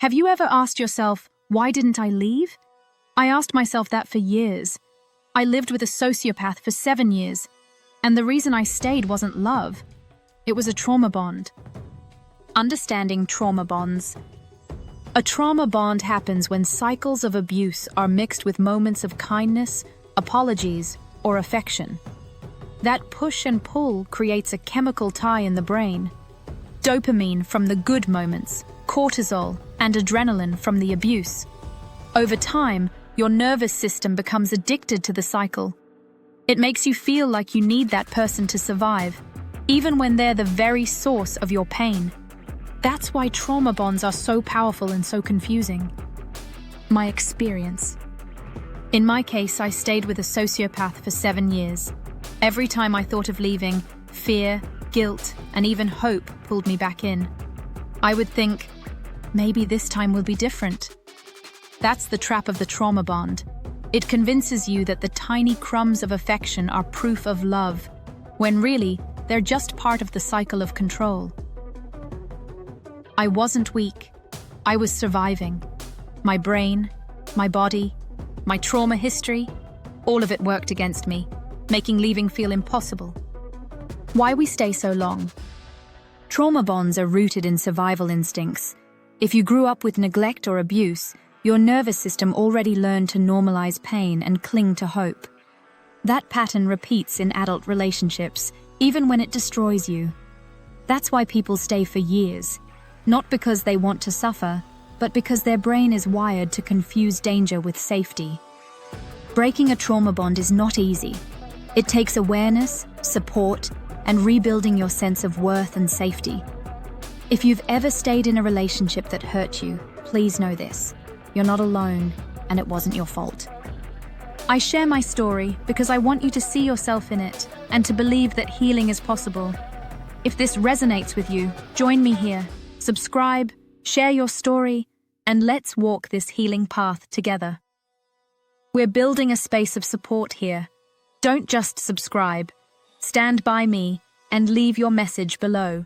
Have you ever asked yourself, why didn't I leave? I asked myself that for years. I lived with a sociopath for 7 years, and the reason I stayed wasn't love. It was a trauma bond. Understanding trauma bonds. A trauma bond happens when cycles of abuse are mixed with moments of kindness, apologies, or affection. That push and pull creates a chemical tie in the brain. Dopamine from the good moments, cortisol, and adrenaline from the abuse. Over time, your nervous system becomes addicted to the cycle. It makes you feel like you need that person to survive, even when they're the very source of your pain. That's why trauma bonds are so powerful and so confusing. My experience. In my case, I stayed with a sociopath for 7 years. Every time I thought of leaving, fear, guilt, and even hope pulled me back in. I would think, maybe this time will be different. That's the trap of the trauma bond. It convinces you that the tiny crumbs of affection are proof of love, when really, they're just part of the cycle of control. I wasn't weak. I was surviving. My brain, my body, my trauma history, all of it worked against me, making leaving feel impossible. Why we stay so long? Trauma bonds are rooted in survival instincts. If you grew up with neglect or abuse, your nervous system already learned to normalize pain and cling to hope. That pattern repeats in adult relationships, even when it destroys you. That's why people stay for years, not because they want to suffer, but because their brain is wired to confuse danger with safety. Breaking a trauma bond is not easy. It takes awareness, support, and rebuilding your sense of worth and safety. If you've ever stayed in a relationship that hurt you, please know this. You're not alone, and it wasn't your fault. I share my story because I want you to see yourself in it and to believe that healing is possible. If this resonates with you, join me here. Subscribe, share your story, and let's walk this healing path together. We're building a space of support here. Don't just subscribe. Stand by me and leave your message below.